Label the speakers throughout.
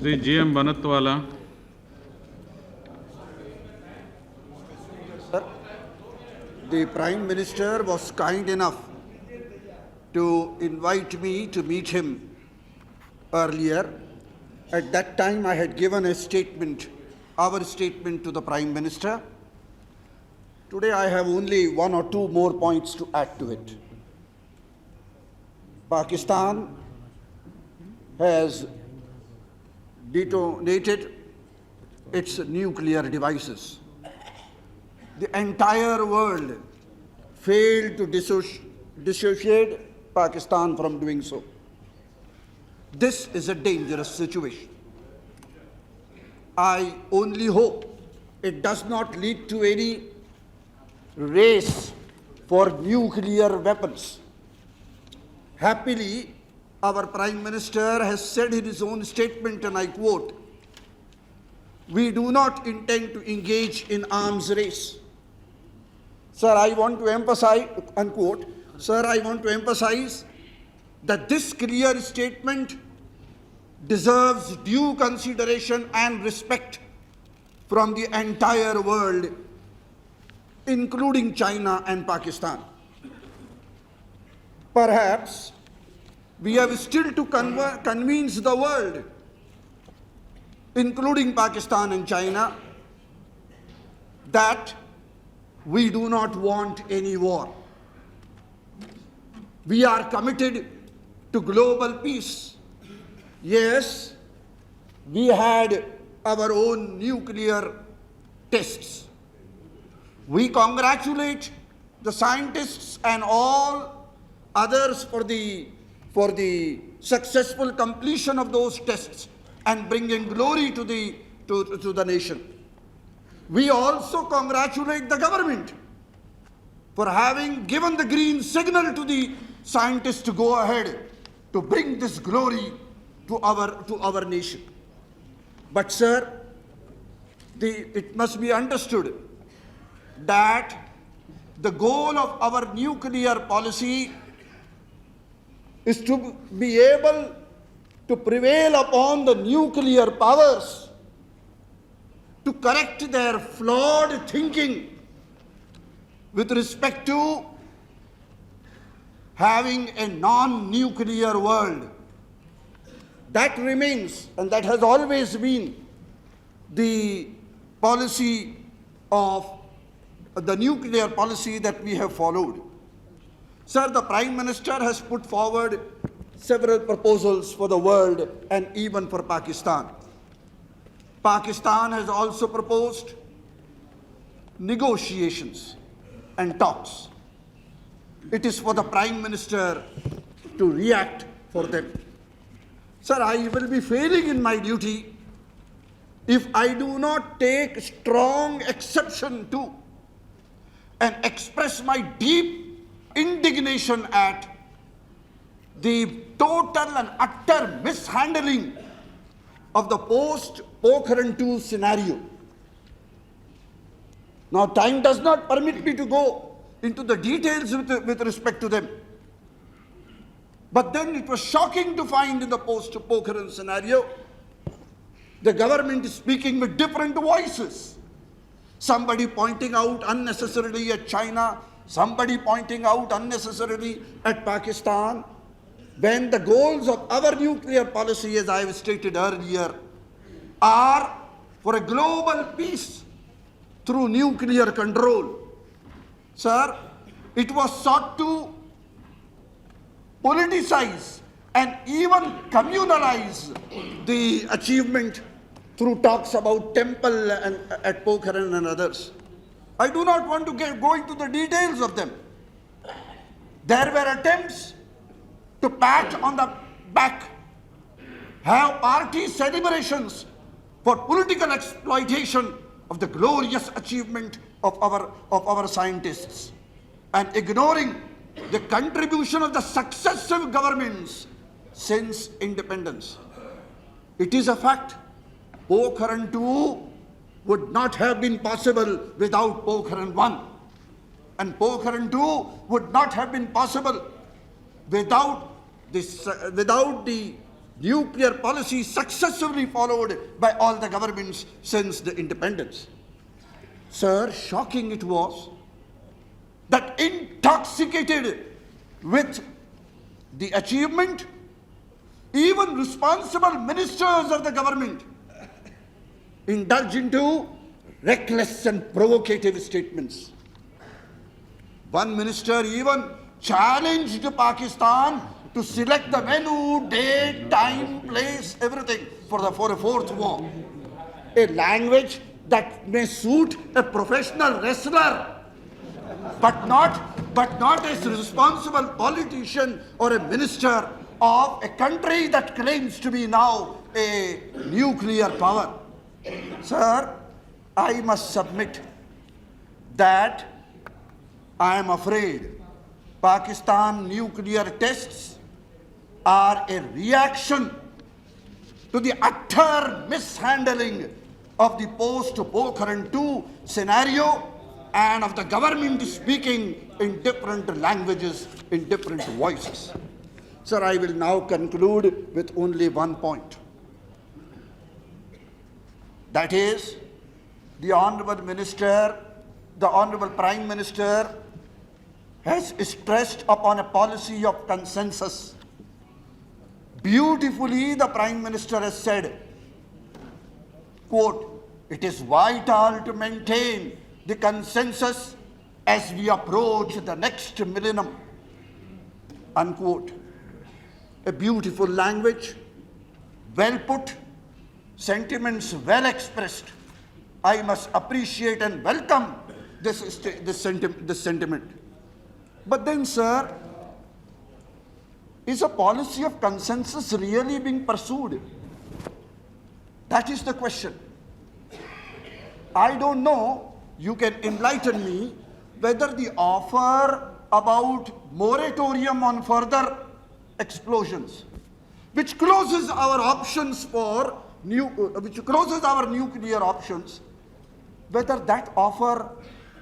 Speaker 1: Shri G. Banatwalla.
Speaker 2: Sir, the Prime Minister was kind enough to invite me to meet him earlier. At that time, I had given a statement, our statement to the Prime Minister. Today, I have only one or two more points to add to it. Pakistan has detonated its nuclear devices. The entire world failed to dissociate Pakistan from doing so. This is a dangerous situation. I only hope it does not lead to any race for nuclear weapons. Happily, our Prime Minister has said in his own statement, and I quote, "We do not intend to engage in arms race." Sir, I want to emphasize, unquote, sir, I want to emphasize that this clear statement deserves due consideration and respect from the entire world, including China and Pakistan. Perhaps we have still to convince the world, including Pakistan and China, that we do not want any war. We are committed to global peace. Yes, we had our own nuclear tests. We congratulate the scientists and all others for the successful completion of those tests and bringing glory to the nation. We also congratulate the government for having given the green signal to the scientists to go ahead to bring this glory to our nation. But sir, it must be understood that the goal of our nuclear policy is to be able to prevail upon the nuclear powers to correct their flawed thinking with respect to having a non-nuclear world. That remains, and that has always been the policy of the nuclear policy that we have followed. Sir, the Prime Minister has put forward several proposals for the world and even for Pakistan. Pakistan has also proposed negotiations and talks. It is for the Prime Minister to react for them. Sir, I will be failing in my duty if I do not take strong exception to and express my deep indignation at the total and utter mishandling of the post-Pokhran 2 scenario. Now, time does not permit me to go into the details with respect to them. But then it was shocking to find in the post-Pokhran scenario, the government is speaking with different voices. Somebody pointing out unnecessarily at China, somebody pointing out unnecessarily at Pakistan, when the goals of our nuclear policy, as I have stated earlier, are for a global peace through nuclear control. Sir, it was sought to politicize and even communalize the achievement through talks about temple and at Pokhran and others. I do not want to go into the details of them. There were attempts to pat on the back, have party celebrations for political exploitation of the glorious achievement of our scientists, and ignoring the contribution of the successive governments since independence. It is a fact, Pokhran 2 would not have been possible without Pokhran 1. And Pokhran 2 would not have been possible without the nuclear policy successfully followed by all the governments since the independence. Sir, shocking it was that intoxicated with the achievement, even responsible ministers of the government indulge into reckless and provocative statements. One minister even challenged Pakistan to select the venue, date, time, place, everything for a fourth war. A language that may suit a professional wrestler, but not as a responsible politician or a minister of a country that claims to be now a nuclear power. Sir, I must submit that I am afraid Pakistan nuclear tests are a reaction to the utter mishandling of the post-Pokhran II scenario and of the government speaking in different languages, in different voices. Sir, I will now conclude with only one point. That is, the Honorable Minister, the Honorable Prime Minister has stressed upon a policy of consensus. Beautifully, the Prime Minister has said, quote, "It is vital to maintain the consensus as we approach the next millennium," unquote. A beautiful language, well put, sentiments well expressed. I must appreciate and welcome this sentiment. But then, sir, is a policy of consensus really being pursued? That is the question. I don't know, you can enlighten me, whether the offer about moratorium on further explosions, which closes our options for our nuclear options, whether that offer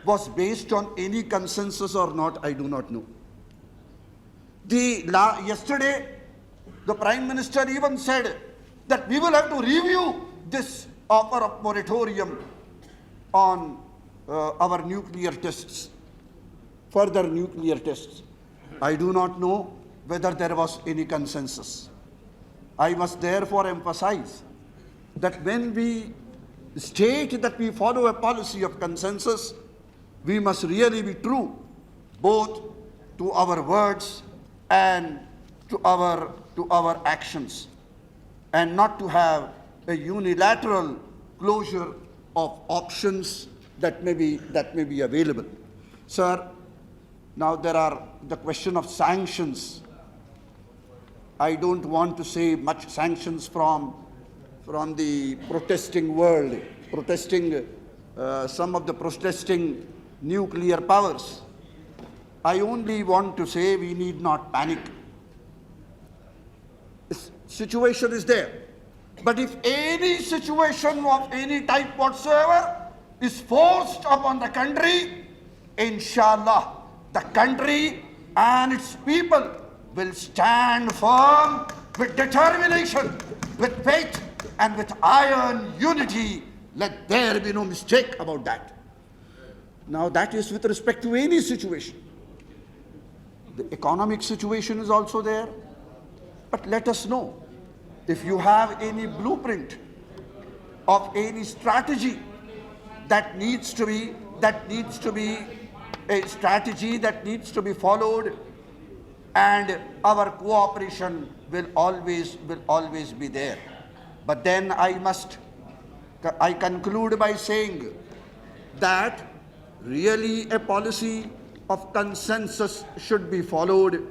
Speaker 2: was based on any consensus or not, I do not know. Yesterday, the Prime Minister even said that we will have to review this offer of moratorium on our nuclear tests, further nuclear tests. I do not know whether there was any consensus. I must therefore emphasize that when we state that we follow a policy of consensus, we must really be true both to our words and to our actions, and not to have a unilateral closure of options that may be available. Sir, now there are the question of sanctions. I don't want to say much sanctions from the protesting world, some of the protesting nuclear powers. I only want to say we need not panic. This situation is there. But if any situation of any type whatsoever is forced upon the country, inshallah, the country and its people will stand firm with determination, with faith, and with iron unity. Let there be no mistake about that. Now, that is with respect to any situation. The economic situation is also there. But let us know if you have any blueprint of any strategy that needs to be a strategy that needs to be followed, and our cooperation will always be there. But then I conclude by saying that really a policy of consensus should be followed,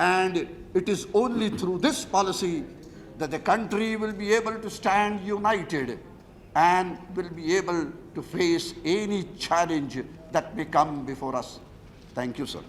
Speaker 2: and it is only through this policy that the country will be able to stand united and will be able to face any challenge that may come before us. Thank you, sir.